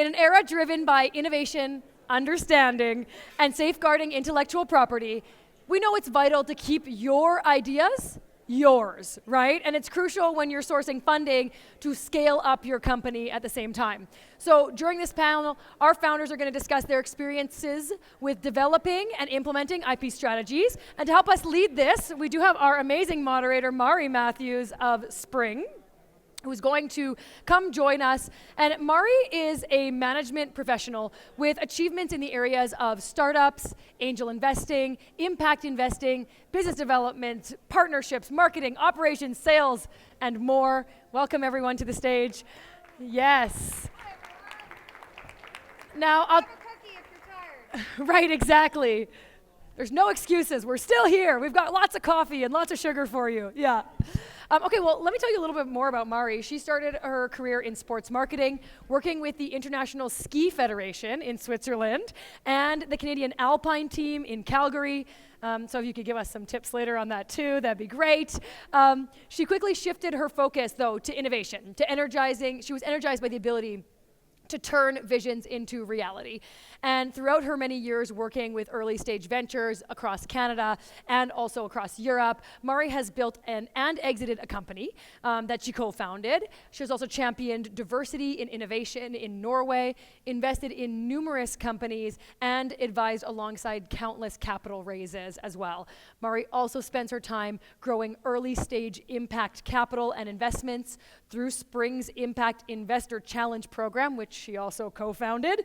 In an era driven by innovation, understanding, and safeguarding intellectual property, we know it's vital to keep your ideas yours, right? And it's crucial when you're sourcing funding to scale up your company at the same time. So during this panel, our founders are going to discuss their experiences with developing and implementing IP strategies. And to help us lead this, we do have our amazing moderator, Mari Mathews of Spring, who's going to come join us. And Mari is a management professional with achievements in the areas of startups, angel investing, impact investing, business development, partnerships, marketing, operations, sales, and more. Welcome everyone to the stage. Yes. Now, I'll... Have a cookie if you're tired. Right, exactly. There's no excuses. We're still here. We've got lots of coffee and lots of sugar for you. Yeah. Okay, well, let me tell you a little bit more about Mari. She started her career in sports marketing, working with the International Ski Federation in Switzerland and the Canadian Alpine team in Calgary. So if you could give us some tips later on that too, that'd be great. She quickly shifted her focus, though, to innovation, to energizing. She was energized by the ability to turn visions into reality. And throughout her many years working with early stage ventures across Canada and also across Europe, Mari has built and exited a company that she co-founded. She has also championed diversity in innovation in Norway, invested in numerous companies, and advised alongside countless capital raises as well. Mari also spends her time growing early stage impact capital and investments through Spring's Impact Investor Challenge program, which she also co-founded.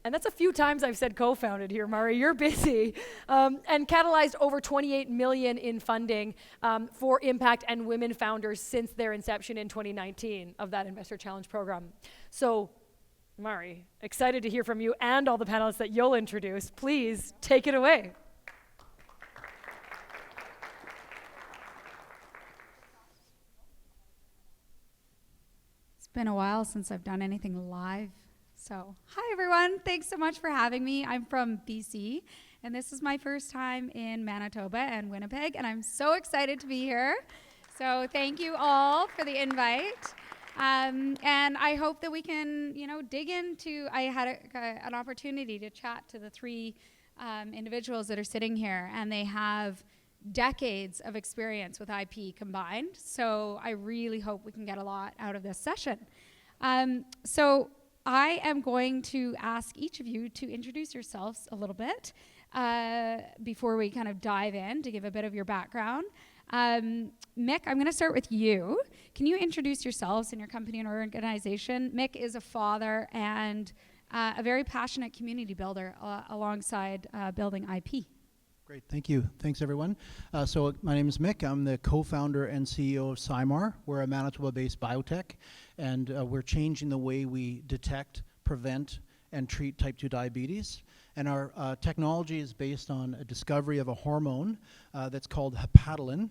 And that's a few times I've said co-founded here, Mari. You're busy. And catalyzed over 28 million in funding for impact and women founders since their inception in 2019 of that Investor Challenge program. So, Mari, excited to hear from you and all the panelists that you'll introduce. Please take it away. It's been a while since I've done anything live. So, hi everyone, thanks so much for having me. I'm from BC, and this is my first time in Manitoba and Winnipeg, and I'm so excited to be here. So thank you all for the invite. And I hope that we can, dig into, I had an opportunity to chat to the three individuals that are sitting here, and they have decades of experience with IP combined. So I really hope we can get a lot out of this session. So I am going to ask each of you to introduce yourselves a little bit before we kind of dive in to give a bit of your background. Mick, I'm going to start with you. Can you introduce yourselves and your company and organization? Mick is a father and a very passionate community builder alongside building IP. Great, thank you. Thanks, everyone. So my name is Mick. I'm the co-founder and CEO of SciMar. We're a Manitoba-based biotech, and we're changing the way we detect, prevent, and treat type 2 diabetes. And our technology is based on a discovery of a hormone that's called hepatolin.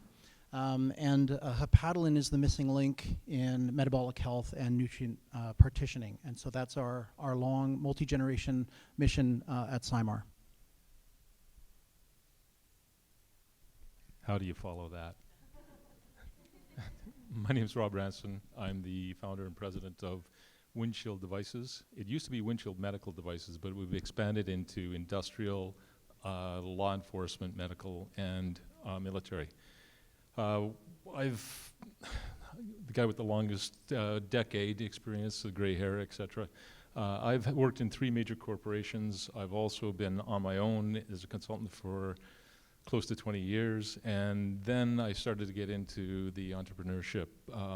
And hepatolin is the missing link in metabolic health and nutrient partitioning. And so that's our long multi-generation mission at SciMar. How do you follow that? My name is Rob Ranson. I'm the founder and president of Windshield Devices. It used to be Windshield Medical Devices, but we've expanded into industrial, law enforcement, medical, and military. The guy with the longest decade experience, the gray hair, etc. I've worked in 3 major corporations. I've also been on my own as a consultant for close to 20 years, and then I started to get into the entrepreneurship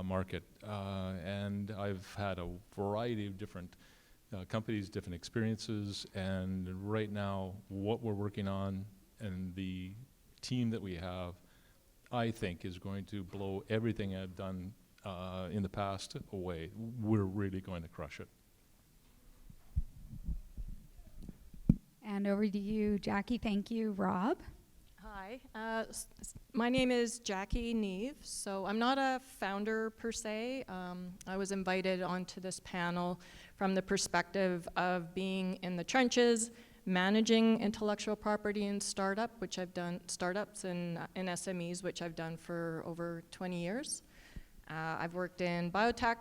market, and I've had a variety of different companies, different experiences, and right now what we're working on and the team that we have, I think, is going to blow everything I've done in the past away. We're really going to crush it. And over to you, Jacquie. Thank you, Rob. Hi, my name is Jacquie Neve. So I'm not a founder per se. I was invited onto this panel from the perspective of being in the trenches, managing intellectual property in startups and in SMEs, which I've done for over 20 years. I've worked in biotech,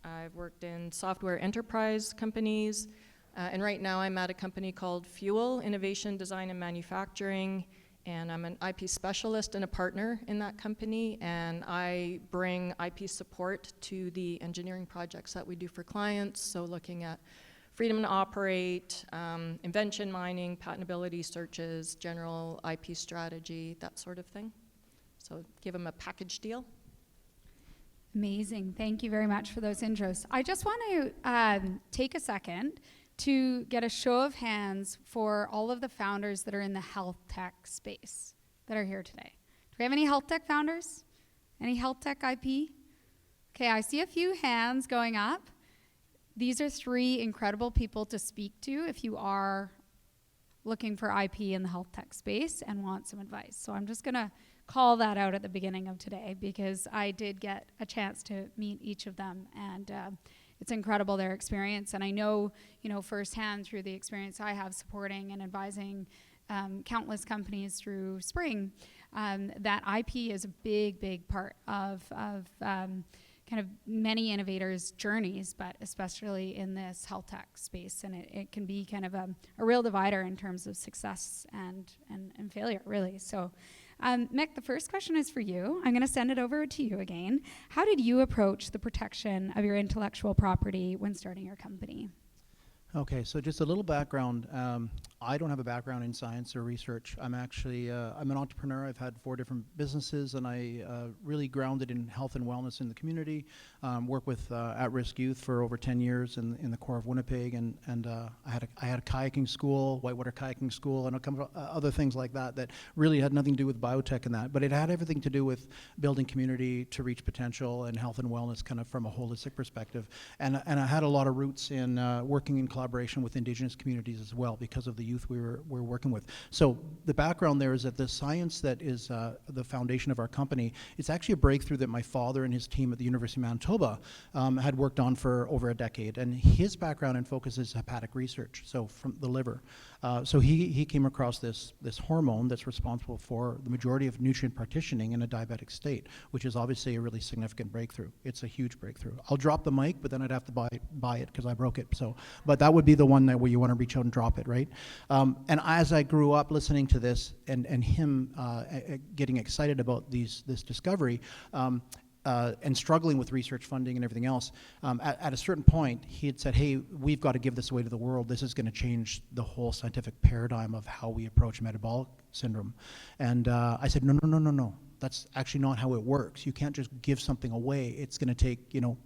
I've worked in software enterprise companies, And right now I'm at a company called Fuel, Innovation, Design, and Manufacturing, and I'm an IP specialist and a partner in that company, and I bring IP support to the engineering projects that we do for clients, so looking at freedom to operate, invention mining, patentability searches, general IP strategy, that sort of thing. So give them a package deal. Amazing. Thank you very much for those intros. I just want to take a second to get a show of hands for all of the founders that are in the health tech space that are here today. Do we have any health tech founders? Any health tech IP? Okay, I see a few hands going up. These are 3 incredible people to speak to if you are looking for IP in the health tech space and want some advice. So I'm just going to call that out at the beginning of today because I did get a chance to meet each of them, and it's incredible, their experience. And I know, firsthand through the experience I have supporting and advising countless companies through Spring, that IP is a big, big part of kind of many innovators' journeys, but especially in this health tech space. And it can be kind of a real divider in terms of success and failure, really. So Mick, the first question is for you. I'm going to send it over to you again. How did you approach the protection of your intellectual property when starting your company? Okay, so just a little background. I don't have a background in science or research. I'm actually, I'm an entrepreneur. I've had 4 different businesses, and I really grounded in health and wellness in the community. Work with at-risk youth for over 10 years in the core of Winnipeg, and I had a kayaking school, whitewater kayaking school, and a couple other things like that that really had nothing to do with biotech and that, but it had everything to do with building community to reach potential and health and wellness kind of from a holistic perspective. And I had a lot of roots in working in collaboration with Indigenous communities as well because of the youth we were working with. So the background there is that the science that is the foundation of our company, it's actually a breakthrough that my father and his team at the University of Manitoba had worked on for over a decade. And his background and focus is hepatic research, so from the liver. So he came across this hormone that's responsible for the majority of nutrient partitioning in a diabetic state, which is obviously a really significant breakthrough. It's a huge breakthrough. I'll drop the mic, but then I'd have to buy it because I broke it. So, but that would be the one that where you want to reach out and drop it, right? And as I grew up listening to this and him getting excited about this discovery, and struggling with research funding and everything else, at a certain point, he had said, hey, we've got to give this away to the world. This is going to change the whole scientific paradigm of how we approach metabolic syndrome. And I said, no. That's actually not how it works. You can't just give something away. It's going to take, $200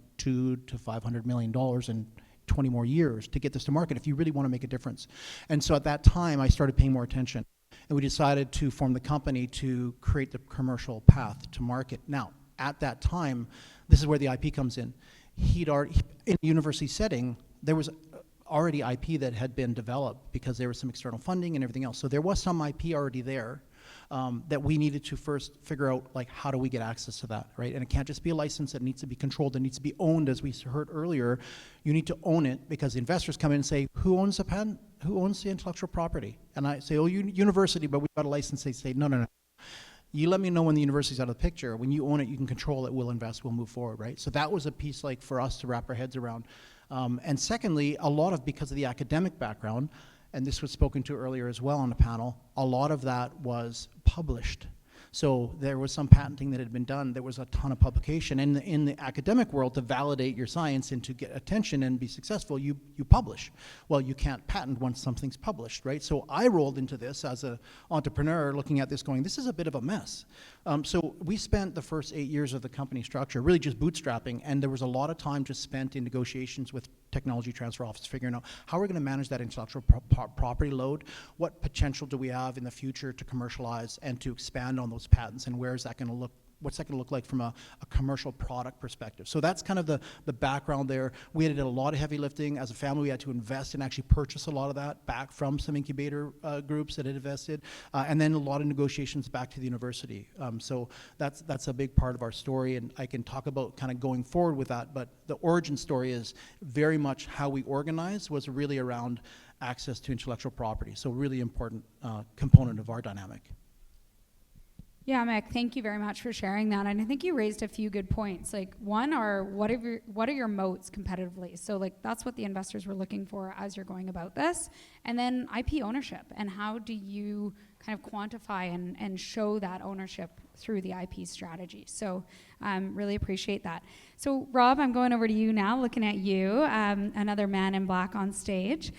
to $500 million and 20 more years to get this to market if you really want to make a difference. And so at that time, I started paying more attention. And we decided to form the company to create the commercial path to market. Now, at that time, this is where the IP comes in. He'd already, in a university setting, there was already IP that had been developed because there was some external funding and everything else. So there was some IP already there that we needed to first figure out, like, how do we get access to that, right? And it can't just be a license. It needs to be controlled. It needs to be owned, as we heard earlier. You need to own it because the investors come in and say, who owns the patent? Who owns the intellectual property? And I say, oh, university, but we've got a license. They say, no. You let me know when the university's out of the picture. When you own it, you can control it, we'll invest, we'll move forward, right? So that was a piece, like, for us to wrap our heads around. And secondly, because of the academic background, and this was spoken to earlier as well on the panel, a lot of that was published. So there was some patenting that had been done. There was a ton of publication. And in the academic world, to validate your science and to get attention and be successful, you publish. Well, you can't patent once something's published, right? So I rolled into this as an entrepreneur looking at this going, this is a bit of a mess. So we spent the first 8 years of the company structure really just bootstrapping, and there was a lot of time just spent in negotiations with technology transfer office, figuring out how we're going to manage that intellectual property load, what potential do we have in the future to commercialize and to expand on those patents, and where is that going to look, what's that going to look like from a commercial product perspective. So that's kind of the background there. We had to do a lot of heavy lifting. As a family, we had to invest and actually purchase a lot of that back from some incubator groups that had invested, and then a lot of negotiations back to the university. So that's a big part of our story, and I can talk about kind of going forward with that, but the origin story is very much how we organized was really around access to intellectual property. So really important component of our dynamic. Yeah, Mick, thank you very much for sharing that. And I think you raised a few good points. Like, one are what are your moats competitively? So like that's what the investors were looking for as you're going about this. And then IP ownership, and how do you kind of quantify and show that ownership through the IP strategy? So really appreciate that. So Rob, I'm going over to you now, looking at you, another man in black on stage.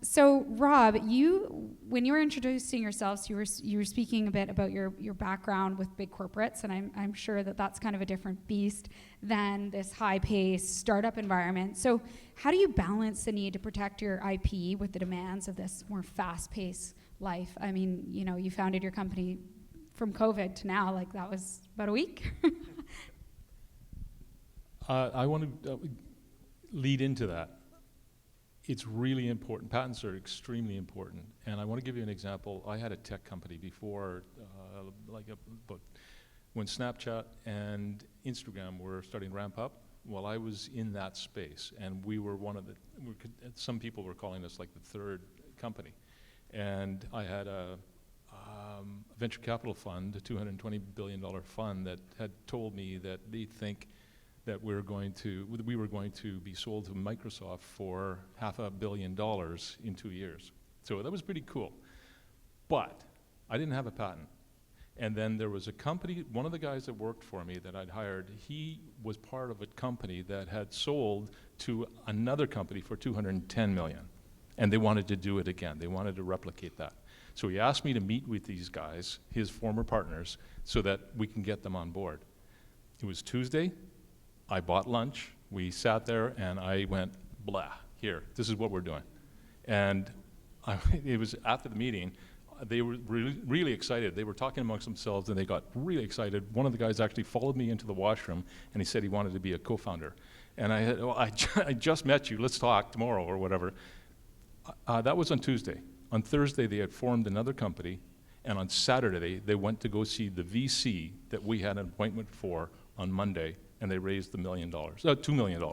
So Rob, when you were introducing yourselves, you were speaking a bit about your background with big corporates, and I'm sure that that's kind of a different beast than this high-paced startup environment. So how do you balance the need to protect your IP with the demands of this more fast-paced life? I mean, you founded your company from COVID to now, like that was about a week. I want to lead into that. It's really important. Patents are extremely important. And I want to give you an example. I had a tech company before, but when Snapchat and Instagram were starting to ramp up, well, I was in that space. And we were some people were calling us like the third company. And I had a venture capital fund, a $220 billion fund, that had told me that they think that we were going to be sold to Microsoft for $500 million in 2 years. So that was pretty cool. But I didn't have a patent. And then there was a company, one of the guys that worked for me that I'd hired, he was part of a company that had sold to another company for $210 million. And they wanted to do it again. They wanted to replicate that. So he asked me to meet with these guys, his former partners, so that we can get them on board. It was Tuesday. I bought lunch, we sat there, and I went, blah, here, this is what we're doing. And it was after the meeting, they were really excited. They were talking amongst themselves, and they got really excited. One of the guys actually followed me into the washroom, and he said he wanted to be a co-founder. And I said, I just met you, let's talk tomorrow or whatever. That was on Tuesday. On Thursday, they had formed another company, and on Saturday, they went to go see the VC that we had an appointment for on Monday, and they raised $2 million.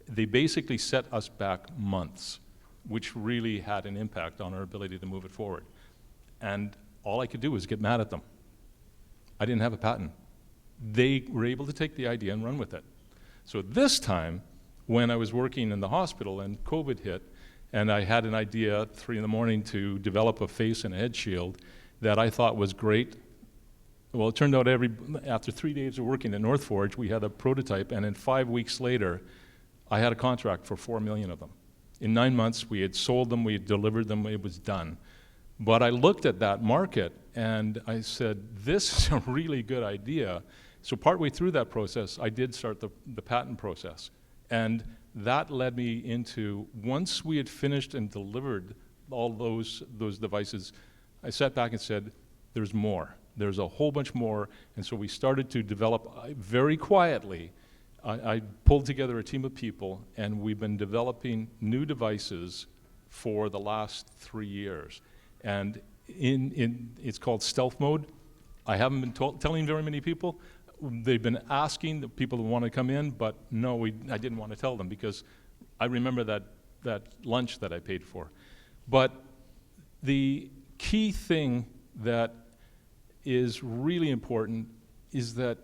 They basically set us back months, which really had an impact on our ability to move it forward. And all I could do was get mad at them. I didn't have a patent. They were able to take the idea and run with it. So this time, when I was working in the hospital and COVID hit, and I had an idea at 3 a.m. to develop a face and a head shield that I thought was great. Well, it turned out after 3 days of working at North Forge, we had a prototype, and then 5 weeks later, I had a contract for 4 million of them. In 9 months, we had sold them, we had delivered them, it was done. But I looked at that market, and I said, this is a really good idea. So partway through that process, I did start the patent process. And that led me into, once we had finished and delivered all those devices, I sat back and said, there's more. There's a whole bunch more, and so we started to develop very quietly. I pulled together a team of people, and we've been developing new devices for the last 3 years. And it's called stealth mode. I haven't been telling very many people. They've been asking the people who want to come in, but no, I didn't want to tell them because I remember that lunch that I paid for. But the key thing that is really important is that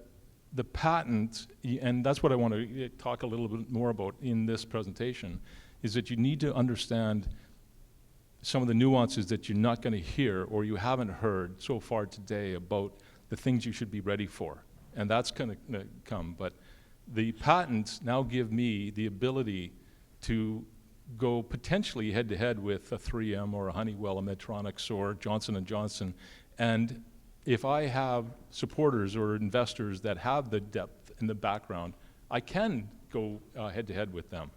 the patent, and that's what I want to talk a little bit more about in this presentation, is that you need to understand some of the nuances that you're not going to hear or you haven't heard so far today about the things you should be ready for. And that's going to come. But the patents now give me the ability to go potentially head-to-head with a 3M or a Honeywell, a Medtronic, or Johnson & Johnson. And if I have supporters or investors that have the depth and the background, I can go head-to-head with them.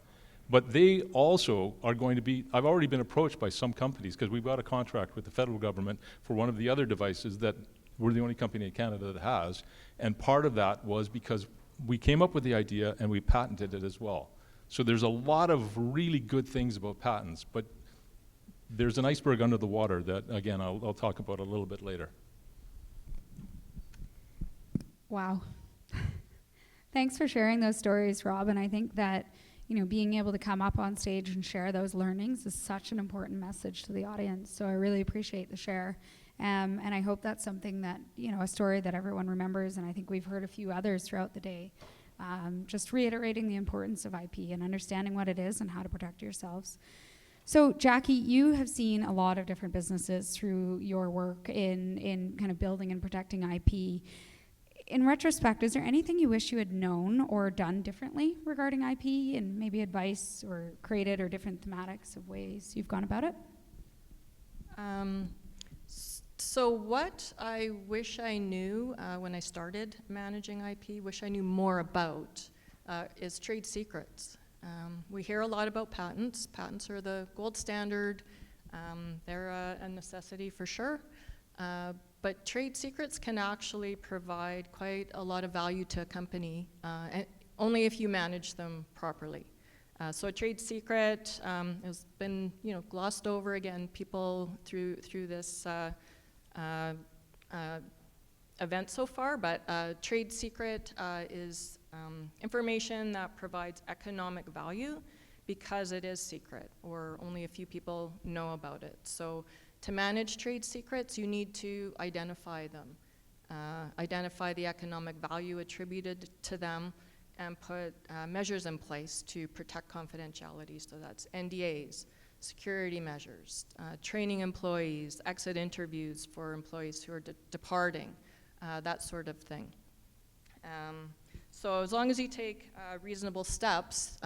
But they also are going to be, I've already been approached by some companies because we've got a contract with the federal government for one of the other devices that we're the only company in Canada that has. And part of that was because we came up with the idea and we patented it as well. So there's a lot of really good things about patents, but there's an iceberg under the water that, again, I'll talk about a little bit later. Wow. Thanks for sharing those stories, Rob. And I think that, being able to come up on stage and share those learnings is such an important message to the audience. So I really appreciate the share. And I hope that's something that, a story that everyone remembers, and I think we've heard a few others throughout the day. Just reiterating the importance of IP and understanding what it is and how to protect yourselves. So Jacquie, you have seen a lot of different businesses through your work in kind of building and protecting IP. In retrospect, is there anything you wish you had known or done differently regarding IP, and maybe advice or created or different thematics of ways you've gone about it? So what I wish I knew when I started managing IP, wish I knew more about, is trade secrets. We hear a lot about patents. Patents are the gold standard. They're a necessity for sure. But trade secrets can actually provide quite a lot of value to a company, and only if you manage them properly. So a trade secret has been, glossed over again. People through this event so far, but trade secret is information that provides economic value because it is secret, or only a few people know about it. So to manage trade secrets, you need to identify them, identify the economic value attributed to them, and put measures in place to protect confidentiality. So that's NDAs, security measures, training employees, exit interviews for employees who are departing, that sort of thing. So as long as you take reasonable steps,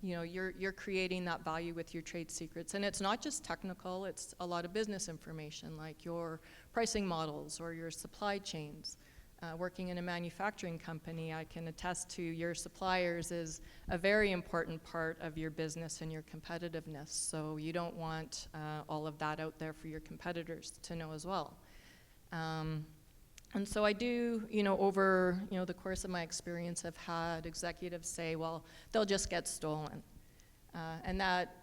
you're creating that value with your trade secrets. And it's not just technical, it's a lot of business information, like your pricing models or your supply chains. Working in a manufacturing company, I can attest to your suppliers is a very important part of your business and your competitiveness. So you don't want all of that out there for your competitors to know as well. And so I do, over the course of my experience, have had executives say, well, they'll just get stolen. And that,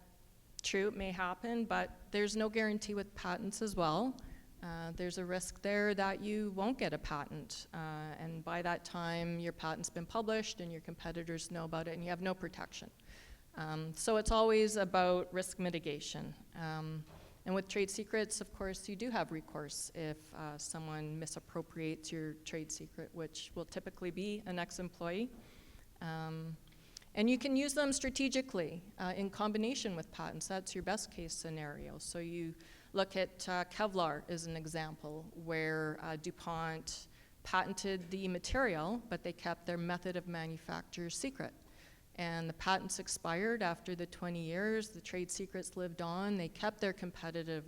true, it may happen, but there's no guarantee with patents as well. There's a risk there that you won't get a patent, and by that time your patent's been published and your competitors know about it and you have no protection. So it's always about risk mitigation. And with trade secrets, of course, you do have recourse if someone misappropriates your trade secret, which will typically be an ex-employee. And you can use them strategically in combination with patents. That's your best case scenario. So you look at Kevlar as an example, where DuPont patented the material, but they kept their method of manufacture secret. And the patents expired after the 20 years, the trade secrets lived on, they kept their competitive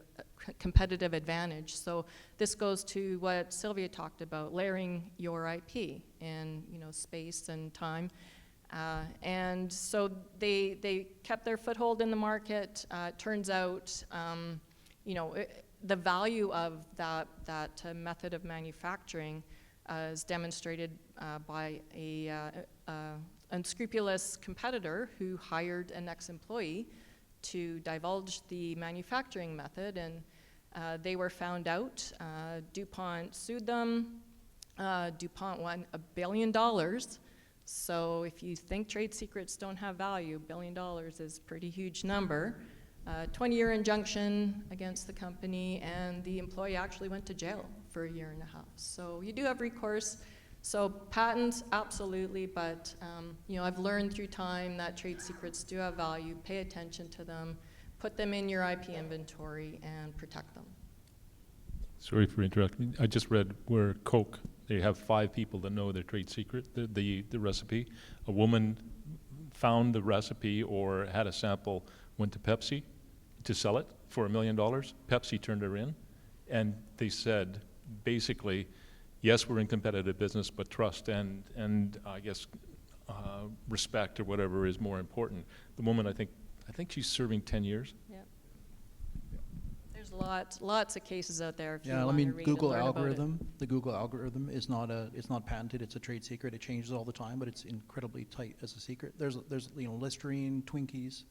advantage. So this goes to what Sylvia talked about, layering your IP in space and time. And so they kept their foothold in the market. It turns out, the value of that method of manufacturing is demonstrated by a unscrupulous competitor who hired an ex-employee to divulge the manufacturing method, and they were found out. DuPont sued them. DuPont won $1 billion. So if you think trade secrets don't have value, $1 billion is a pretty huge number. 20-year injunction against the company, and the employee actually went to jail for 1.5 years. So you do have recourse. So patents, absolutely, but I've learned through time that trade secrets do have value. Pay attention to them, put them in your IP inventory, and protect them. Sorry for interrupting. I just read where Coke, they have 5 people that know their trade secret, the recipe. A woman found the recipe or had a sample, went to Pepsi to sell it for $1 million. Pepsi turned her in, and they said, basically, yes, we're in competitive business, but trust and I guess respect or whatever is more important. The woman, I think she's serving 10 years. Yeah. There's lots of cases out there. If you Yeah, I want mean, to read Google and learn about it. algorithm. The Google algorithm is it's not patented. It's a trade secret. It changes all the time, but it's incredibly tight as a secret. There's Listerine, Twinkies.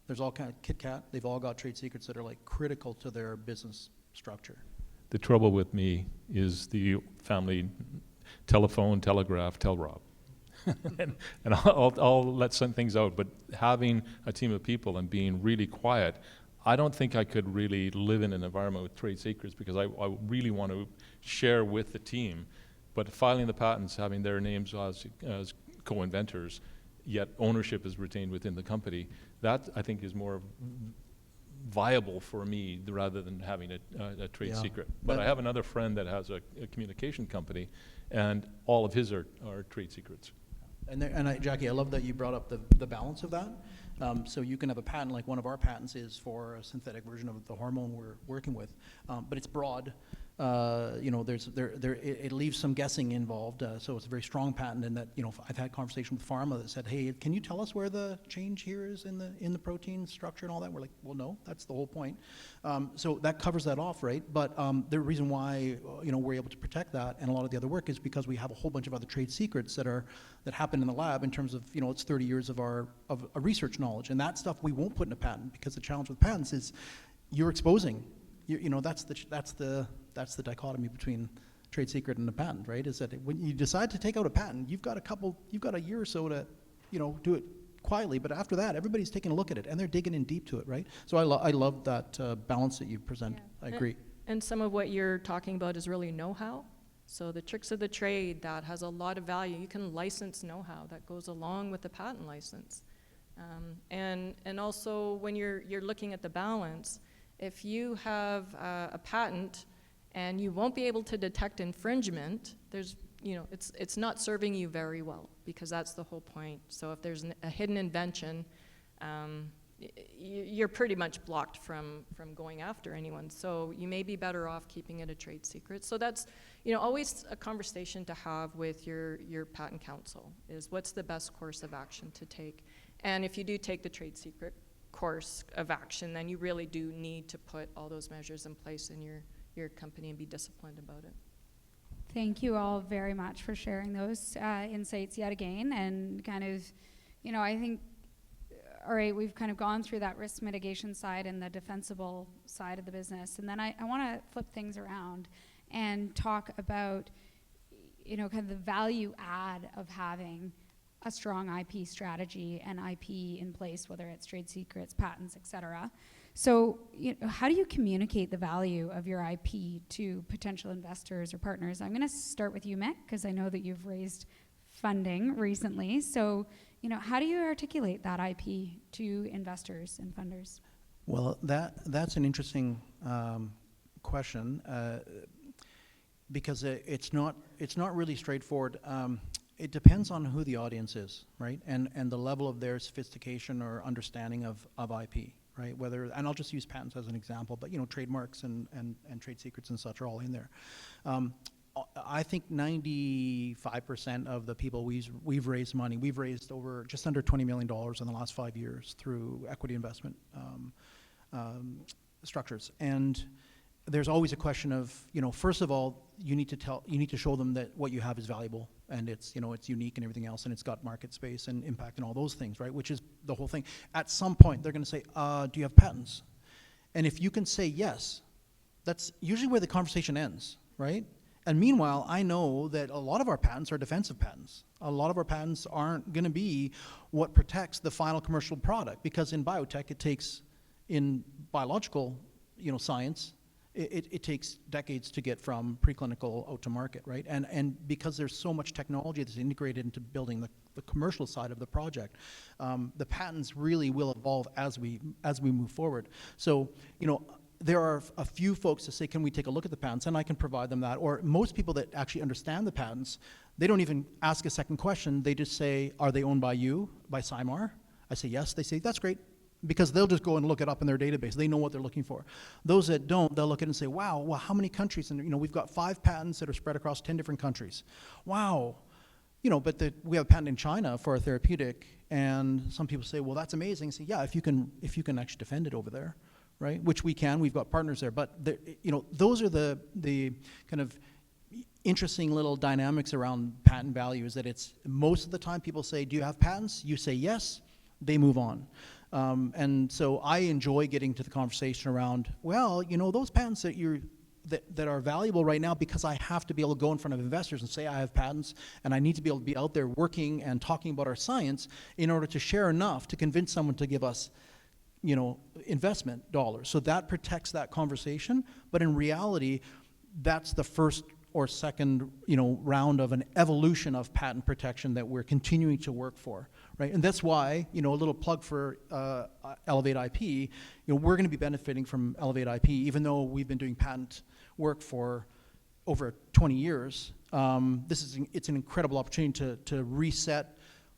There's all kind of Kit Kat. They've all got trade secrets that are like critical to their business structure. The trouble with me is the family telephone, telegraph, tell Rob. and I'll let some things out, but having a team of people and being really quiet, I don't think I could really live in an environment with trade secrets, because I really want to share with the team. But filing the patents, having their names as co-inventors, yet ownership is retained within the company, that I think is more viable for me rather than having a trade secret. But I have another friend that has a communication company, and all of his are trade secrets. Jackie, I love that you brought up the balance of that. So you can have a patent, like one of our patents is for a synthetic version of the hormone we're working with, but it's broad. It leaves some guessing involved, so it's a very strong patent. And that, I've had conversation with pharma that said, "Hey, can you tell us where the change here is in the protein structure and all that?" We're like, "Well, no, that's the whole point." So that covers that off, right? But the reason why we're able to protect that and a lot of the other work is because we have a whole bunch of other trade secrets that happen in the lab in terms of it's 30 years of our research knowledge, and that stuff we won't put in a patent, because the challenge with patents is you're exposing. That's the dichotomy between trade secret and a patent, right? Is that when you decide to take out a patent, you've got a year or so to, do it quietly. But after that, everybody's taking a look at it and they're digging in deep to it, right? So I love that balance that you present. Yeah. I agree. And some of what you're talking about is really know-how. So the tricks of the trade, that has a lot of value. You can license know-how that goes along with the patent license. And also when you're looking at the balance, if you have a patent and you won't be able to detect infringement, it's not serving you very well, because that's the whole point. So if there's a hidden invention, you're pretty much blocked from going after anyone. So you may be better off keeping it a trade secret. So that's always a conversation to have with your patent counsel, is what's the best course of action to take. And if you do take the trade secret course of action, then you really do need to put all those measures in place in your company and be disciplined about it. Thank you all very much for sharing those insights yet again. And kind of, I think, all right, we've kind of gone through that risk mitigation side and the defensible side of the business. And then I want to flip things around and talk about, kind of the value add of having a strong IP strategy and IP in place, whether it's trade secrets, patents, et cetera. So, how do you communicate the value of your IP to potential investors or partners? I'm going to start with you, Mick, because I know that you've raised funding recently. So, how do you articulate that IP to investors and funders? Well, that's an interesting question, because it's not really straightforward. It depends on who the audience is, right? And the level of their sophistication or understanding of IP, right? And I'll just use patents as an example, but trademarks and trade secrets and such are all in there. I think 95% of the people we've raised money, we've raised over just under $20 million in the last 5 years through equity investment structures. And there's always a question of, first of all, you need to show them that what you have is valuable and it's unique and everything else, and it's got market space and impact and all those things, right? Which is the whole thing. At some point, they're going to say, do you have patents? And if you can say yes, that's usually where the conversation ends, right? And meanwhile, I know that a lot of our patents are defensive patents. A lot of our patents aren't going to be what protects the final commercial product, because in biotech, it takes, in biological, science, it takes decades to get from preclinical out to market, right? And because there's so much technology that's integrated into building the commercial side of the project, the patents really will evolve as we move forward. So, there are a few folks that say, can we take a look at the patents? And I can provide them that. Or most people that actually understand the patents, they don't even ask a second question. They just say, are they owned by you, by SciMar? I say, yes. They say, that's great. Because they'll just go and look it up in their database. They know what they're looking for. Those that don't, they'll look at it and say, wow, well, how many countries? And we've got 5 patents that are spread across 10 different countries. Wow. But we have a patent in China for a therapeutic, and some people say, well, that's amazing. So yeah, if you can actually defend it over there, right? Which we can. We've got partners there. But those are the kind of interesting little dynamics around patent value. Is that it's most of the time people say, do you have patents? You say yes. They move on. And so I enjoy getting to the conversation around, well, those patents that are valuable right now, because I have to be able to go in front of investors and say I have patents, and I need to be able to be out there working and talking about our science in order to share enough to convince someone to give us investment dollars. So that protects that conversation. But in reality, that's the first or second, round of an evolution of patent protection that we're continuing to work for, right? And that's why, a little plug for ElevateIP, we're going to be benefiting from ElevateIP, even though we've been doing patent work for over 20 years. It's an incredible opportunity to reset,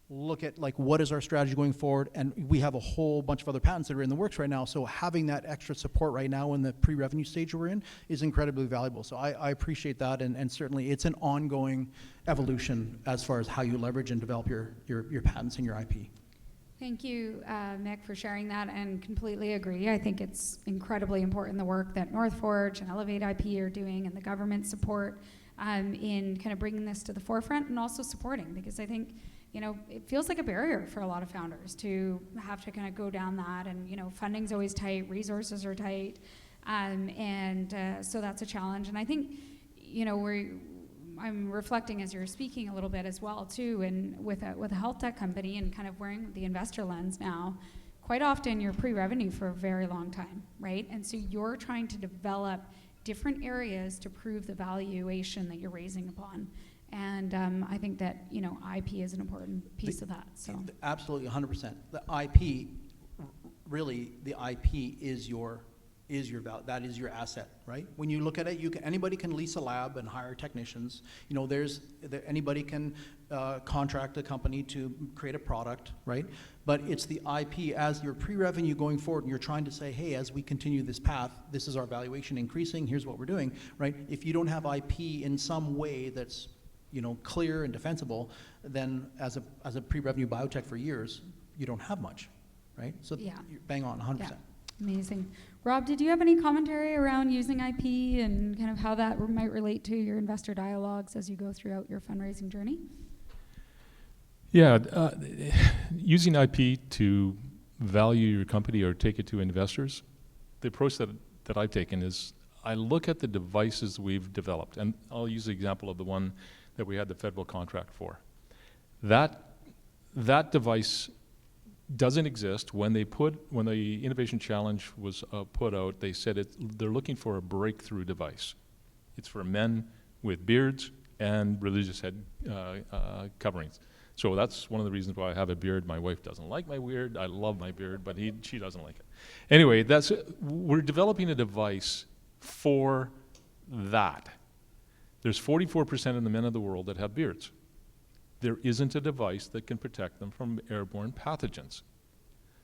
look at what is our strategy going forward, and we have a whole bunch of other patents that are in the works right now, so having that extra support right now in the pre-revenue stage we're in is incredibly valuable. So I appreciate that, and certainly it's an ongoing evolution as far as how you leverage and develop your patents and your IP. Thank you, Mick, for sharing that, and completely agree. I think it's incredibly important, the work that NorthForge and ElevateIP are doing and the government support in kind of bringing this to the forefront and also supporting, because I think it feels like a barrier for a lot of founders to have to kind of go down that, and funding's always tight, resources are tight, so that's a challenge. And I think I'm reflecting as you're speaking a little bit as well too, and with a health tech company and kind of wearing the investor lens now, quite often you're pre-revenue for a very long time, right? And so you're trying to develop different areas to prove the valuation that you're raising upon. And I think that IP is an important piece of that. So absolutely, 100%. The IP, really, the IP is your value. That is your asset, right? When you look at it, anybody can lease a lab and hire technicians. Anybody can contract a company to create a product, right? But it's the IP as your pre-revenue going forward, and you're trying to say, hey, as we continue this path, this is our valuation increasing. Here's what we're doing, right? If you don't have IP in some way that's clear and defensible, then as a pre-revenue biotech for years, you don't have much, right? So yeah. You're bang on, 100%. Yeah. Amazing. Rob, did you have any commentary around using IP and kind of how that might relate to your investor dialogues as you go throughout your fundraising journey? Yeah, using IP to value your company or take it to investors, the approach that I've taken is I look at the devices we've developed, and I'll use the example of the one that we had the federal contract for. That device doesn't exist. When the Innovation Challenge was put out, they said they're looking for a breakthrough device. It's for men with beards and religious head coverings. So that's one of the reasons why I have a beard. My wife doesn't like my beard. I love my beard, but she doesn't like it. Anyway, we're developing a device for that. There's 44% of the men of the world that have beards. There isn't a device that can protect them from airborne pathogens.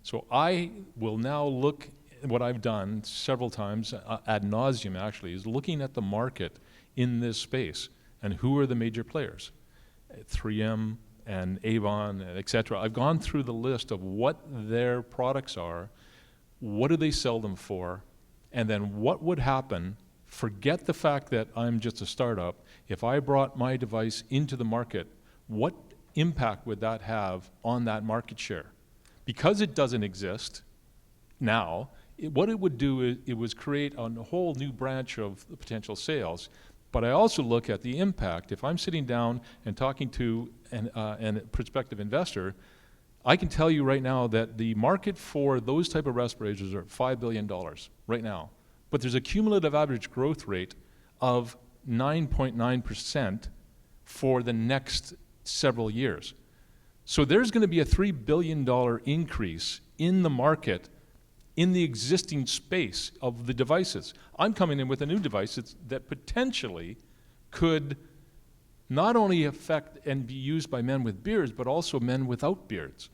So I will now look at what I've done several times, ad nauseum actually, is looking at the market in this space and who are the major players. 3M and Avon, et cetera. I've gone through the list of what their products are, what do they sell them for, and then what would happen. Forget the fact that I'm just a startup. If I brought my device into the market, what impact would that have on that market share? Because it doesn't exist now, what it would do is it was create a whole new branch of potential sales. But I also look at the impact. If I'm sitting down and talking to a prospective investor, I can tell you right now that the market for those type of respirators are $5 billion right now. But there's a cumulative average growth rate of 9.9% for the next several years. So there's going to be a $3 billion increase in the market in the existing space of the devices. I'm coming in with a new device that potentially could not only affect and be used by men with beards, but also men without beards,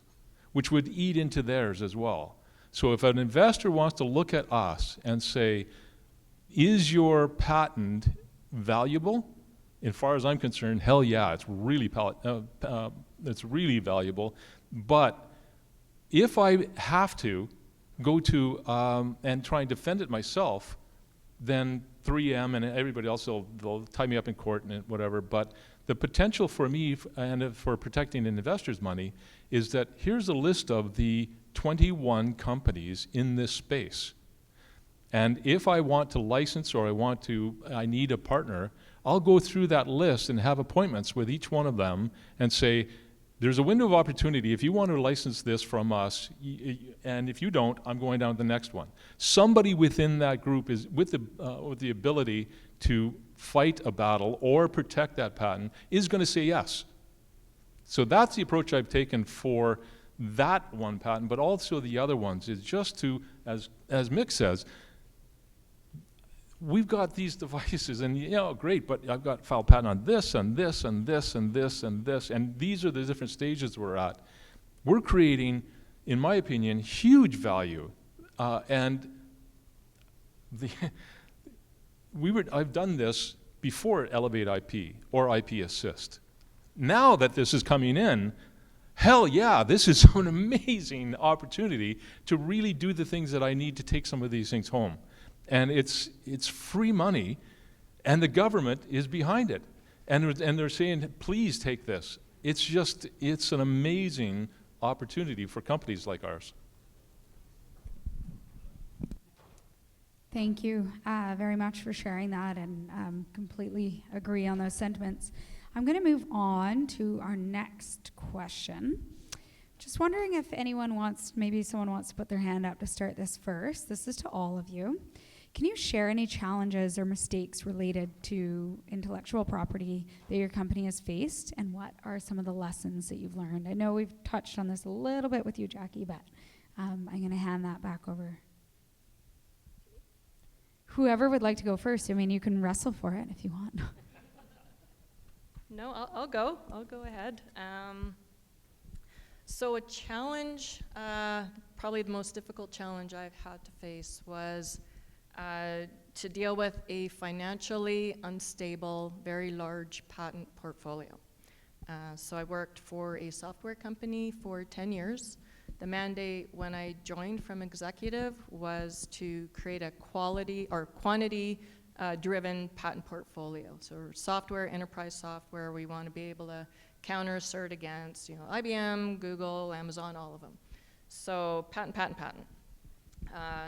which would eat into theirs as well. So if an investor wants to look at us and say, is your patent valuable? As far as I'm concerned, hell yeah, it's really valuable. But if I have to go to and try and defend it myself, then 3M and everybody else, they'll tie me up in court and whatever. But the potential for me and for protecting an investor's money is that here's a list of the 21 companies in this space. And if I want to license or I need a partner, I'll go through that list and have appointments with each one of them and say, there's a window of opportunity. If you want to license this from us, and if you don't, I'm going down to the next one. Somebody within that group is with the ability to fight a battle or protect that patent is going to say yes. So that's the approach I've taken for that one patent, but also the other ones, is just to, as Mick says, we've got these devices, and great, but I've got filed patent on this and this and this and this and this, and these are the different stages we're at. We're creating, in my opinion, huge value, and I've done this before ElevateIP or IP Assist. Now that this is coming in, hell yeah, this is an amazing opportunity to really do the things that I need to take some of these things home. And it's free money, and the government is behind it. And they're saying, please take this. It's an amazing opportunity for companies like ours. Thank you very much for sharing that, and completely agree on those sentiments. I'm going to move on to our next question. Just wondering if maybe someone wants to put their hand up to start this first. This is to all of you. Can you share any challenges or mistakes related to intellectual property that your company has faced, and what are some of the lessons that you've learned? I know we've touched on this a little bit with you, Jackie, but I'm going to hand that back over. Whoever would like to go first, I mean, you can wrestle for it if you want. No, I'll go. I'll go ahead. So a challenge, probably the most difficult challenge I've had to face was to deal with a financially unstable, very large patent portfolio. So I worked for a software company for 10 years. The mandate when I joined from executive was to create a quality or quantity driven patent portfolio. So software, enterprise software, we want to be able to counter assert against, IBM, Google, Amazon, all of them. So patent.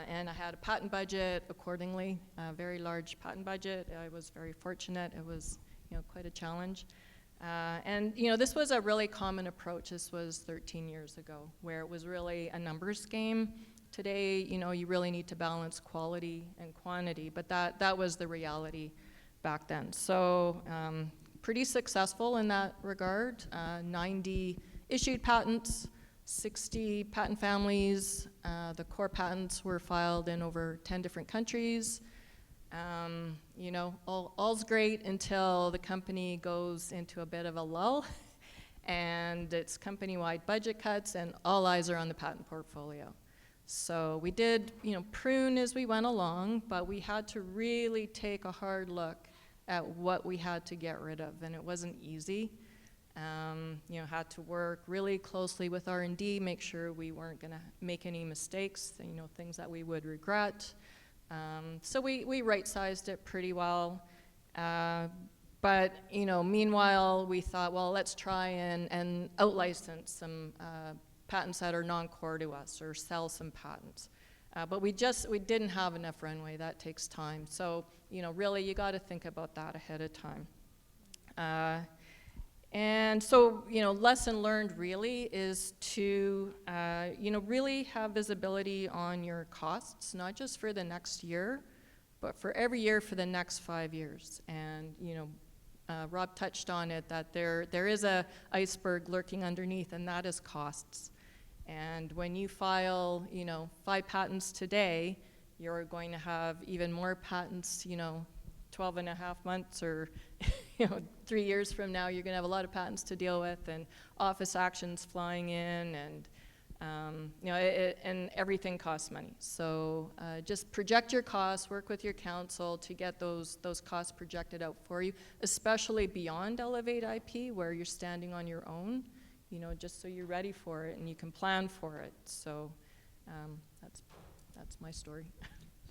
And I had a patent budget accordingly, a very large patent budget. I was very fortunate. It was, quite a challenge. And this was a really common approach. This was 13 years ago, where it was really a numbers game. Today, you really need to balance quality and quantity, but that was the reality back then. So pretty successful in that regard. 90 issued patents, 60 patent families. The core patents were filed in over 10 different countries. All's great until the company goes into a bit of a lull and it's company-wide budget cuts and all eyes are on the patent portfolio. So we did, prune as we went along, but we had to really take a hard look at what we had to get rid of, and it wasn't easy. Had to work really closely with R&D, make sure we weren't going to make any mistakes, things that we would regret. So we right-sized it pretty well. But, meanwhile, we thought, well, let's try and out-license some patents that are non-core to us, or sell some patents. But we didn't have enough runway. That takes time. So, really, you got to think about that ahead of time. And so, lesson learned really is to, really have visibility on your costs, not just for the next year, but for every year for the next 5 years. And, Rob touched on it, that there is a iceberg lurking underneath, and that is costs. And when you file, 5 patents today, you're going to have even more patents, 12 and a half months or 3 years from now, you're going to have a lot of patents to deal with, and office actions flying in, and and everything costs money. So just project your costs, work with your counsel to get those costs projected out for you, especially beyond ElevateIP, where you're standing on your own, just so you're ready for it and you can plan for it. So that's my story.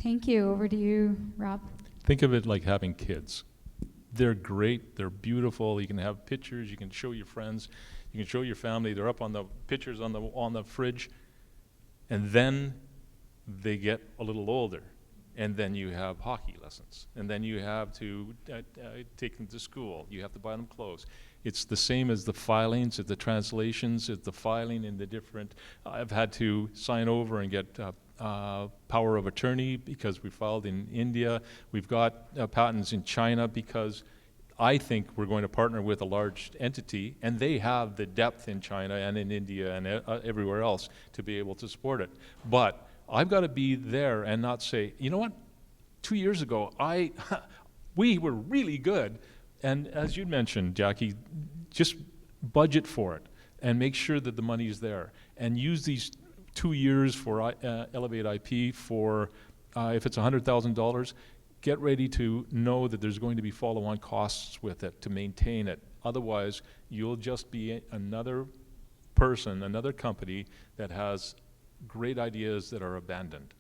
Thank you. Over to you, Rob. Think of it like having kids. They're great, they're beautiful, you can have pictures, you can show your friends, you can show your family, they're up on the pictures on the fridge, and then they get a little older, and then you have hockey lessons, and then you have to take them to school, you have to buy them clothes, It's the same as the filings, it's the translations, it's the filing in the different, I've had to sign over and get power of attorney because we filed in India. We've got patents in China because I think we're going to partner with a large entity, and they have the depth in China and in India and everywhere else to be able to support it. But I've got to be there and not say, you know what, 2 years ago, we were really good. And as you mentioned, Jackie, just budget for it and make sure that the money is there. And use these 2 years for ElevateIP for, if it's $100,000, get ready to know that there's going to be follow-on costs with it to maintain it. Otherwise, you'll just be another person, another company that has great ideas that are abandoned.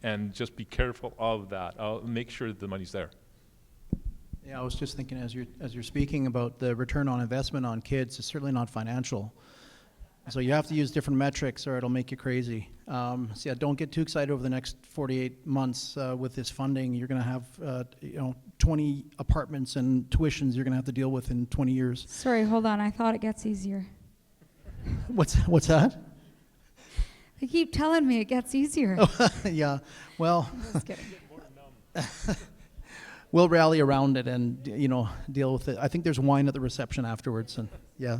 And just be careful of that. Make sure that the money's there. Yeah, I was just thinking as you're speaking about the return on investment on kids, it's certainly not financial. So you have to use different metrics or it'll make you crazy. So yeah, don't get too excited over the next 48 months with this funding. You're going to have 20 apartments and tuitions you're going to have to deal with in 20 years. Sorry, hold on. I thought it gets easier. What's that? They keep telling me it gets easier. Yeah, well, Just kidding. we'll rally around it and deal with it. I think there's wine at the reception afterwards, and yeah.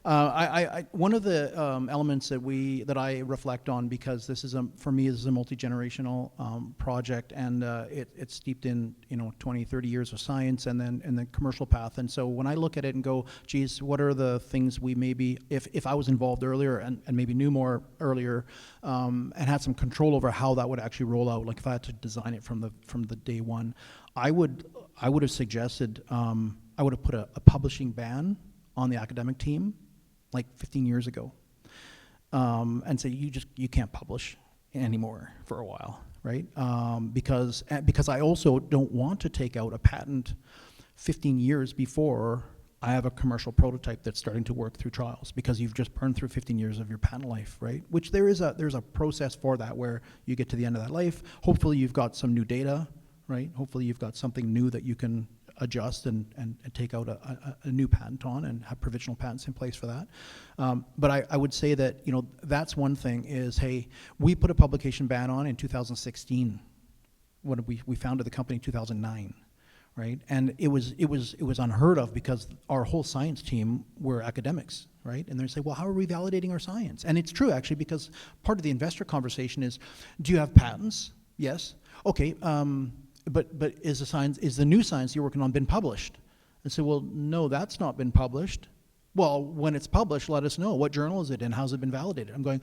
One of the elements that I reflect on, because this is for me this is a multi-generational project, and it's steeped in 20, 30 years of science and then the commercial path. And so when I look at it and go, geez, what are the things we maybe, if I was involved earlier and maybe knew more earlier and had some control over how that would actually roll out, like if I had to design it from the day one, I would have suggested I would have put a publishing ban on the academic team like 15 years ago, and say you can't publish anymore for a while, right? Because I also don't want to take out a patent 15 years before I have a commercial prototype that's starting to work through trials, because you've just burned through 15 years of your patent life, right? Which there's a process for that where you get to the end of that life. Hopefully you've got some new data, right? Hopefully you've got something new that you can adjust and take out a new patent on and have provisional patents in place for that. But I would say that that's one thing is, hey, we put a publication ban on in 2016 when we founded the company in 2009, right? And it was unheard of because our whole science team were academics, right? And they say, well, how are we validating our science? And it's true actually, because part of the investor conversation is, do you have patents? Yes. Okay. But is the new science you're working on been published? And say, well, no, that's not been published. Well, when it's published, let us know. What journal is it in? How's it been validated? I'm going,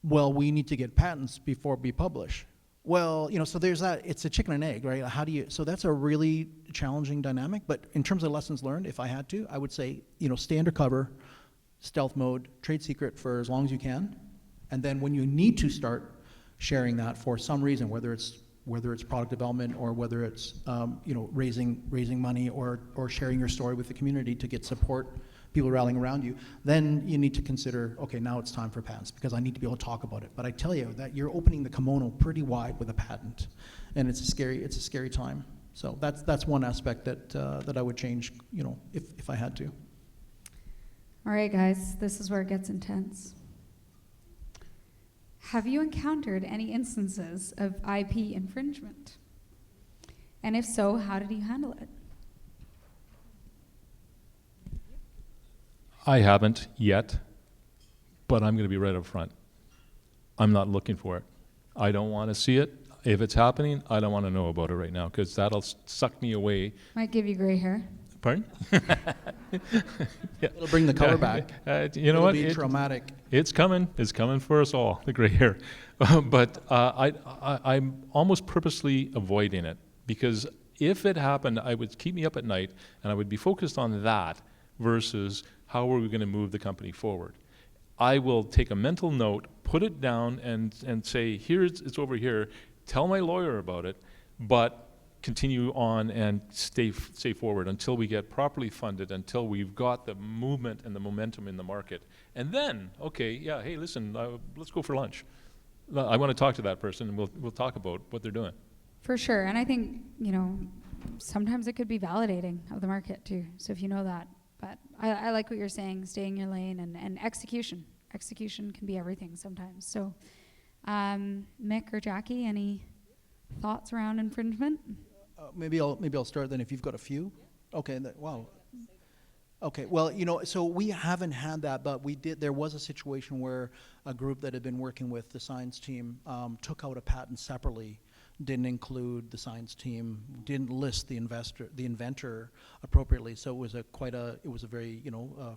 well, we need to get patents before we publish. Well, so there's that. It's a chicken and egg, right? So that's a really challenging dynamic. But in terms of lessons learned, if I had to, I would say, stay undercover, stealth mode, trade secret for as long as you can. And then when you need to start sharing that for some reason, whether it's product development or whether it's raising money or sharing your story with the community to get support, people rallying around you, then you need to consider, okay, now it's time for patents because I need to be able to talk about it. But I tell you that you're opening the kimono pretty wide with a patent, and it's a scary time. So that's one aspect that I would change, if I had to. All right, guys, this is where it gets intense. Have you encountered any instances of IP infringement? And if so, how did you handle it? I haven't yet, but I'm going to be right up front. I'm not looking for it. I don't want to see it. If it's happening, I don't want to know about it right now because that'll suck me away. Might give you gray hair. Pardon? Yeah. It'll bring the color back. It'll be traumatic. It's coming. It's coming for us all, the gray hair. But I'm almost purposely avoiding it because if it happened, I would keep me up at night and I would be focused on that versus how are we going to move the company forward. I will take a mental note, put it down and say, it's over here, tell my lawyer about it, but continue on and stay forward until we get properly funded, until we've got the movement and the momentum in the market. And then, okay, yeah, hey, listen, let's go for lunch. I want to talk to that person and we'll talk about what they're doing. For sure, and I think, sometimes it could be validating of the market too. So if you know that, but I like what you're saying, stay in your lane and execution. Execution can be everything sometimes. So Mick or Jackie, any thoughts around infringement? Maybe I'll start then if you've got a few. Okay, wow. Okay, well, so we haven't had that, but there was a situation where a group that had been working with the science team took out a patent separately, didn't include the science team, didn't list the inventor appropriately, so it was a very,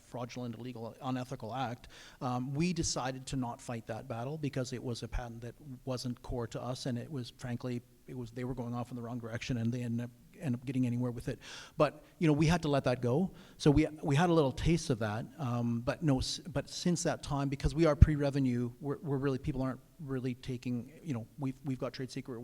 fraudulent, illegal, unethical act. We decided to not fight that battle because it was a patent that wasn't core to us, and it was, frankly, they were going off in the wrong direction, and they ended up getting anywhere with it. But we had to let that go. So we had a little taste of that. But since that time, because we are pre-revenue, we're really, people aren't really taking, we've got trade secret,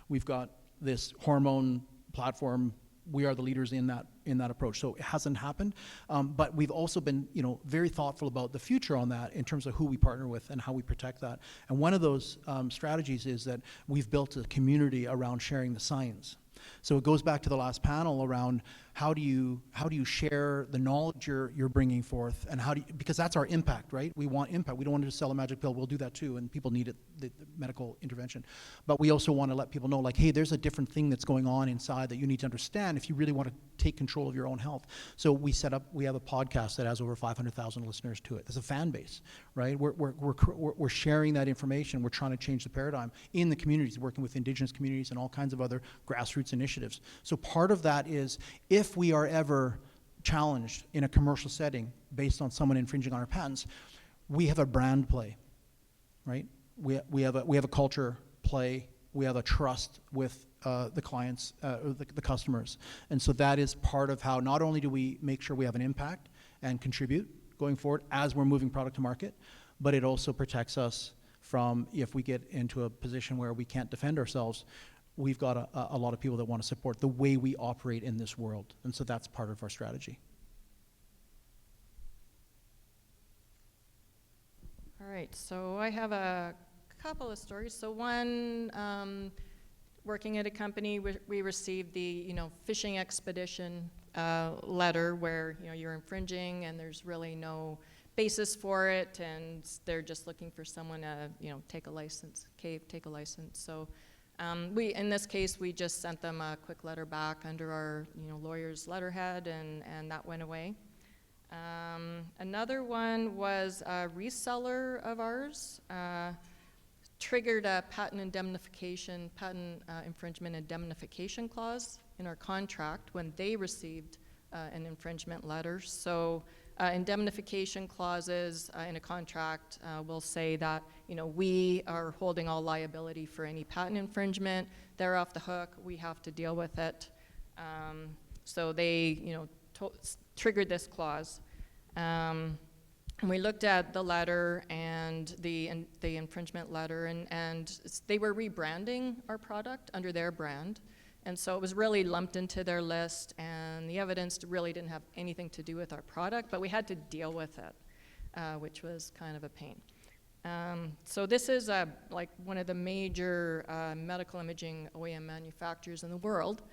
we've got this hormone platform. We are the leaders in that approach. So it hasn't happened. But we've also been very thoughtful about the future on that in terms of who we partner with and how we protect that. And one of those strategies is that we've built a community around sharing the science. So it goes back to the last panel around how do you share the knowledge you're bringing forth, and because that's our impact, right? We want impact. We don't want to just sell a magic pill. We'll do that too, and people need it, the medical intervention. But we also want to let people know, like, hey, there's a different thing that's going on inside that you need to understand if you really want to take control of your own health. So we have a podcast that has over 500,000 listeners to it. There's a fan base, right? We're sharing that information. We're trying to change the paradigm in the communities, working with Indigenous communities and all kinds of other grassroots initiatives. So part of that is, if we are ever challenged in a commercial setting based on someone infringing on our patents, we have a brand play, right? We have a culture play. We have a trust with the clients, the customers. And so that is part of how not only do we make sure we have an impact and contribute going forward as we're moving product to market, but it also protects us from, if we get into a position where we can't defend ourselves, we've got a lot of people that want to support the way we operate in this world. And so that's part of our strategy. All right, so I have a couple of stories. So one, working at a company, we received the fishing expedition letter where you're infringing and there's really no basis for it, and they're just looking for someone to take a license. So in this case, we just sent them a quick letter back under our lawyer's letterhead, and that went away. Another one was a reseller of ours triggered a patent infringement indemnification clause in our contract when they received an infringement letter. So indemnification clauses in a contract will say that we are holding all liability for any patent infringement. They're off the hook. We have to deal with it. So they triggered this clause. And we looked at the letter and the infringement letter, and they were rebranding our product under their brand. And so it was really lumped into their list, and the evidence really didn't have anything to do with our product, but we had to deal with it, which was kind of a pain. So this is like one of the major medical imaging OEM manufacturers in the world,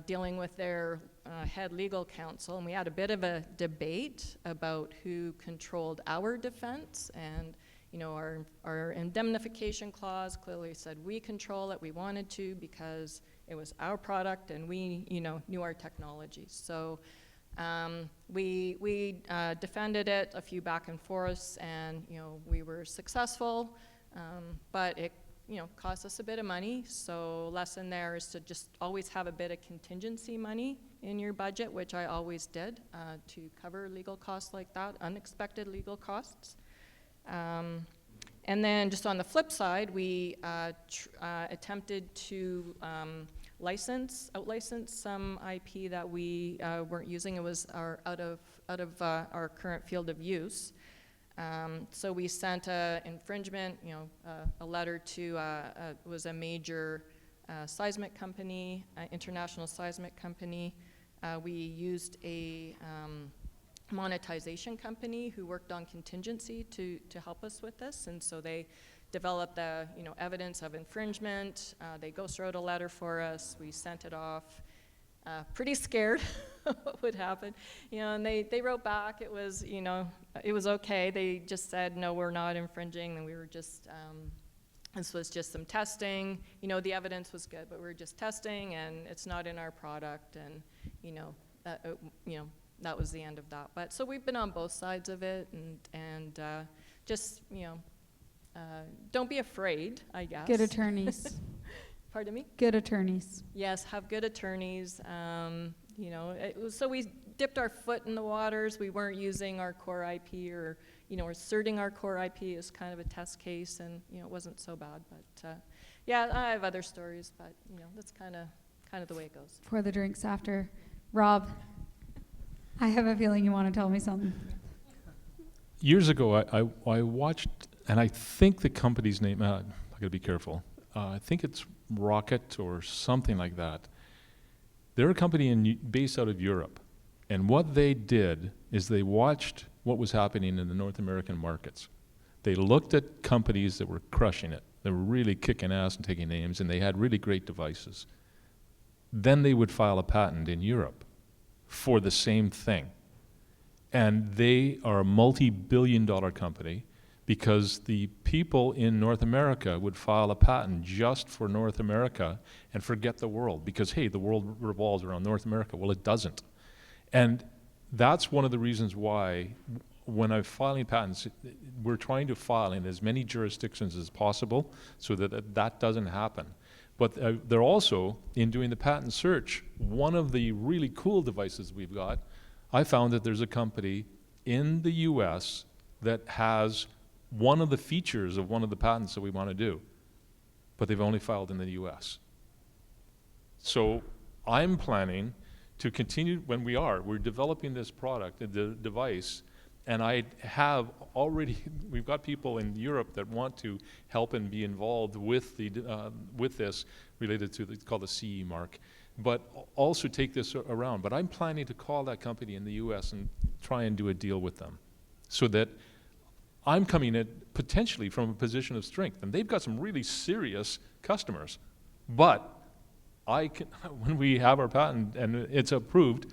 dealing with their head legal counsel, and we had a bit of a debate about who controlled our defense, and our indemnification clause clearly said we control it. We wanted to because it was our product and we knew our technology. So we defended it, a few back and forths, and we were successful, but it cost us a bit of money. So lesson there is to just always have a bit of contingency money in your budget, which I always did, to cover legal costs like that, unexpected legal costs. And then just on the flip side, we attempted to out-license some IP that we weren't using. It was out of our current field of use. So we sent an infringement, a letter to was a major seismic company, international seismic company. We used a monetization company who worked on contingency to help us with this, and so they developed the evidence of infringement. They ghostwrote a letter for us. We sent it off, pretty scared what would happen. And they wrote back. It was, it was okay. They just said, no, we're not infringing, and we were just, this was just some testing. The evidence was good, but we were just testing, and it's not in our product, and, that was the end of that. But so we've been on both sides of it, and just, don't be afraid, I guess. Good attorneys. Pardon me? Good attorneys. Yes, have good attorneys. So we dipped our foot in the waters. We weren't using our core IP or, asserting our core IP as kind of a test case, and, it wasn't so bad. But, yeah, I have other stories, but, that's kind of the way it goes. For the drinks after. Rob, I have a feeling you want to tell me something. Years ago, I watched, and I think the company's name, I gotta be careful. I think it's Rocket or something like that. They're a company based out of Europe. And what they did is they watched what was happening in the North American markets. They looked at companies that were crushing it. They were really kicking ass and taking names, and they had really great devices. Then they would file a patent in Europe for the same thing. And they are a multi-billion-dollar company because the people in North America would file a patent just for North America and forget the world because, hey, the world revolves around North America. Well, it doesn't. And that's one of the reasons why when I'm filing patents, we're trying to file in as many jurisdictions as possible so that that doesn't happen. But they're also, in doing the patent search, one of the really cool devices we've got, I found that there's a company in the US that has one of the features of one of the patents that we want to do, but they've only filed in the US. So I'm planning to continue, we're developing this product, the device, and I have already, we've got people in Europe that want to help and be involved with with this related to, it's called the CE mark, but also take this around. But I'm planning to call that company in the US and try and do a deal with them so that I'm coming in potentially from a position of strength. And they've got some really serious customers. But I can, when we have our patent and it's approved,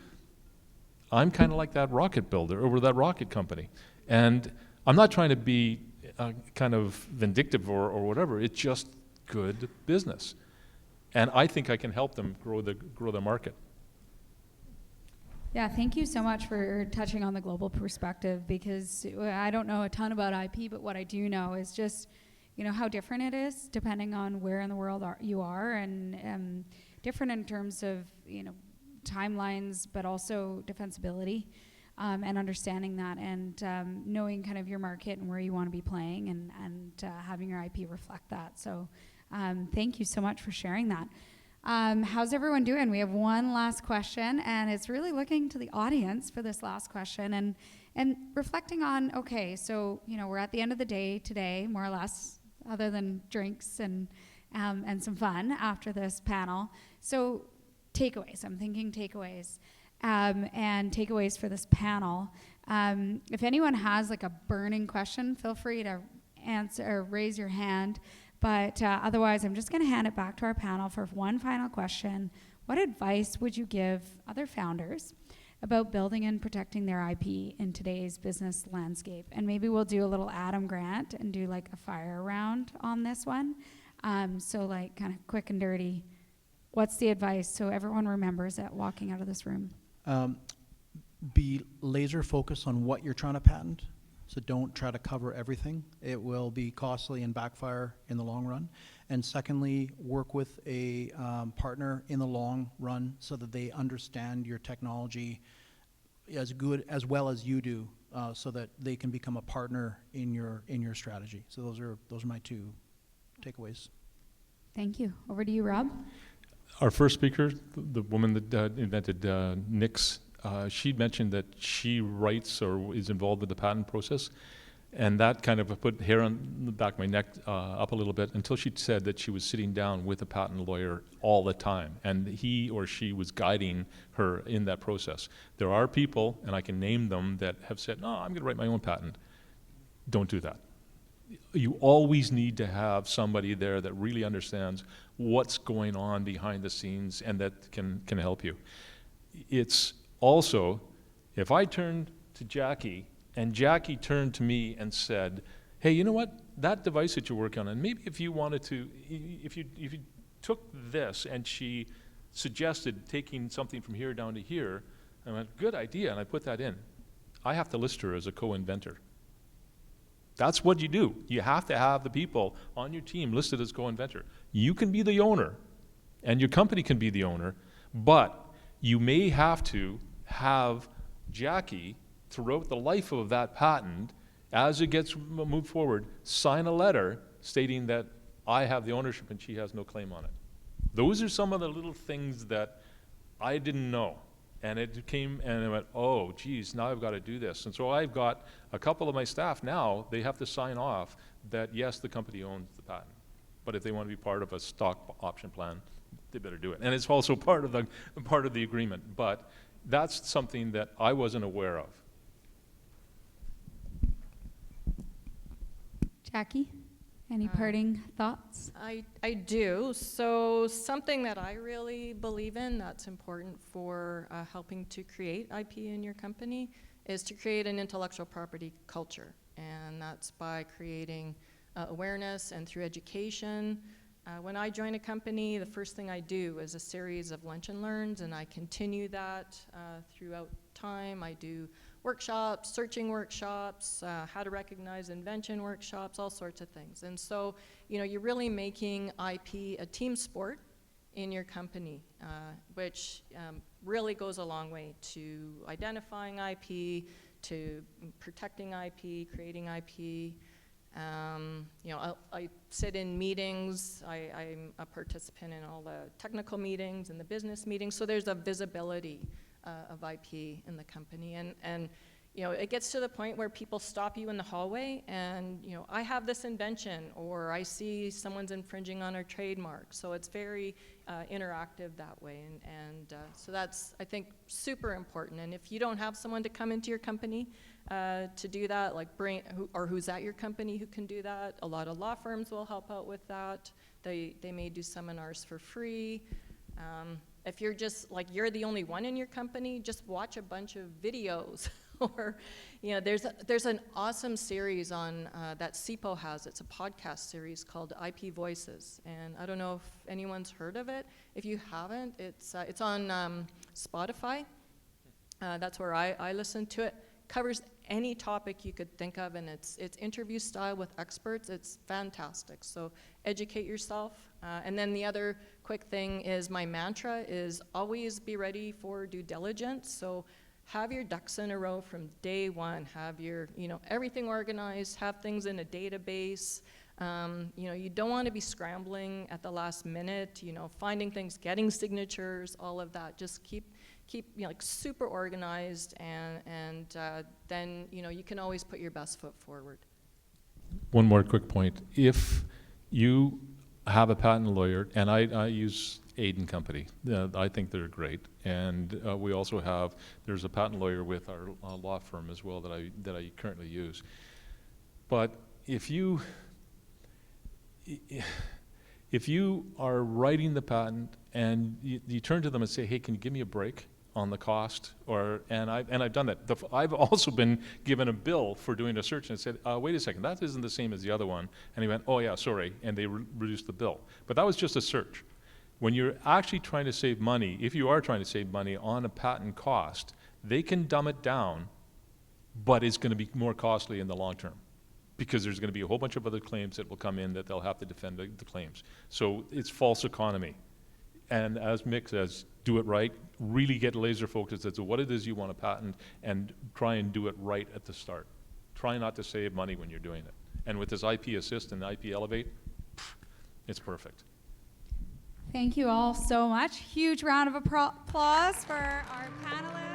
I'm kind of like that rocket builder or that rocket company. And I'm not trying to be kind of vindictive or whatever. It's just good business. And I think I can help them grow the market. Yeah, thank you so much for touching on the global perspective because I don't know a ton about IP, but what I do know is just, how different it is depending on where in the world you are and different in terms of, timelines, but also defensibility and understanding that and knowing kind of your market and where you want to be playing and having your IP reflect that. So thank you so much for sharing that. How's everyone doing? We have one last question, and it's really looking to the audience for this last question and reflecting on, okay, so, we're at the end of the day today, more or less, other than drinks and some fun after this panel. So takeaways, I'm thinking takeaways, and takeaways for this panel. If anyone has like a burning question, feel free to answer or raise your hand. But otherwise, I'm just going to hand it back to our panel for one final question. What advice would you give other founders about building and protecting their IP in today's business landscape? And maybe we'll do a little Adam Grant and do like a fire round on this one. So like kind of quick and dirty. What's the advice so everyone remembers it walking out of this room? Be laser focused on what you're trying to patent. So don't try to cover everything. It will be costly and backfire in the long run. And secondly, work with a partner in the long run so that they understand your technology as well as you do, so that they can become a partner in your strategy. So those are my two takeaways. Thank you. Over to you, Rob. Our first speaker, the woman that invented Nix, she mentioned that she writes or is involved with the patent process, and that kind of put hair on the back of my neck up a little bit until she said that she was sitting down with a patent lawyer all the time, and he or she was guiding her in that process. There are people, and I can name them, that have said, no, I'm going to write my own patent. Don't do that. you always need to have somebody there that really understands what's going on behind the scenes and that can help you. It's also, if I turned to Jacquie and Jacquie turned to me and said, hey, you know what, that device that you're working on, and maybe if you wanted to, if you took this, and she suggested taking something from here down to here, I went, good idea, and I put that in. I have to list her as a co-inventor. That's what you do. You have to have the people on your team listed as co-inventor. You can be the owner, and your company can be the owner, but you may have to have Jacquie, throughout the life of that patent, as it gets moved forward, sign a letter stating that I have the ownership and she has no claim on it. Those are some of the little things that I didn't know. And it came and I went, oh, geez, now I've got to do this. And so I've got a couple of my staff now, they have to sign off that, yes, the company owns the patent. But if they want to be part of a stock option plan, they better do it. And it's also part of the agreement. But that's something that I wasn't aware of. Jacquie, any parting thoughts? I do. So something that I really believe in that's important for helping to create IP in your company is to create an intellectual property culture. And that's by creating awareness and through education. When I join a company, the first thing I do is a series of lunch and learns, and I continue that throughout time. I do workshops, searching workshops, how to recognize invention workshops, all sorts of things. And so, you're really making IP a team sport in your company, which really goes a long way to identifying IP, to protecting IP, creating IP. I sit in meetings, I'm a participant in all the technical meetings and the business meetings, so there's a visibility of IP in the company. And it gets to the point where people stop you in the hallway and, I have this invention, or I see someone's infringing on our trademark. So it's very interactive that way. And so that's, I think, super important. And if you don't have someone to come into your company to do that, like who's at your company who can do that, a lot of law firms will help out with that. They may do seminars for free. If you're just you're the only one in your company, just watch a bunch of videos. Or, there's an awesome series on that CIPO has. It's a podcast series called IP Voices, and I don't know if anyone's heard of it. If you haven't, it's on Spotify. That's where I listen to it. Covers any topic you could think of, and it's interview style with experts. It's fantastic. So educate yourself. And then the other quick thing is, my mantra is always be ready for due diligence. So have your ducks in a row from day one. Have your, everything organized. Have things in a database. You don't want to be scrambling at the last minute. Finding things, getting signatures, all of that. Just keep super organized, and then you can always put your best foot forward. One more quick point. If you have a patent lawyer, and I use Aiden Company. I think they're great. And we also there's a patent lawyer with our law firm as well that I currently use. But if you are writing the patent and you turn to them and say, hey, can you give me a break on the cost? And I've done that. I've also been given a bill for doing a search and said, wait a second, that isn't the same as the other one. And he went, oh yeah, sorry, and they reduced the bill. But that was just a search. When you're actually trying to save money, if you are trying to save money on a patent cost, they can dumb it down, but it's going to be more costly in the long term, because there's going to be a whole bunch of other claims that will come in that they'll have to defend the claims. So it's false economy. And as Mick says, do it right, really get laser focused as to what it is you want to patent, and try and do it right at the start. Try not to save money when you're doing it. And with this IP Assist and IP Elevate, it's perfect. Thank you all so much. Huge round of applause for our panelists.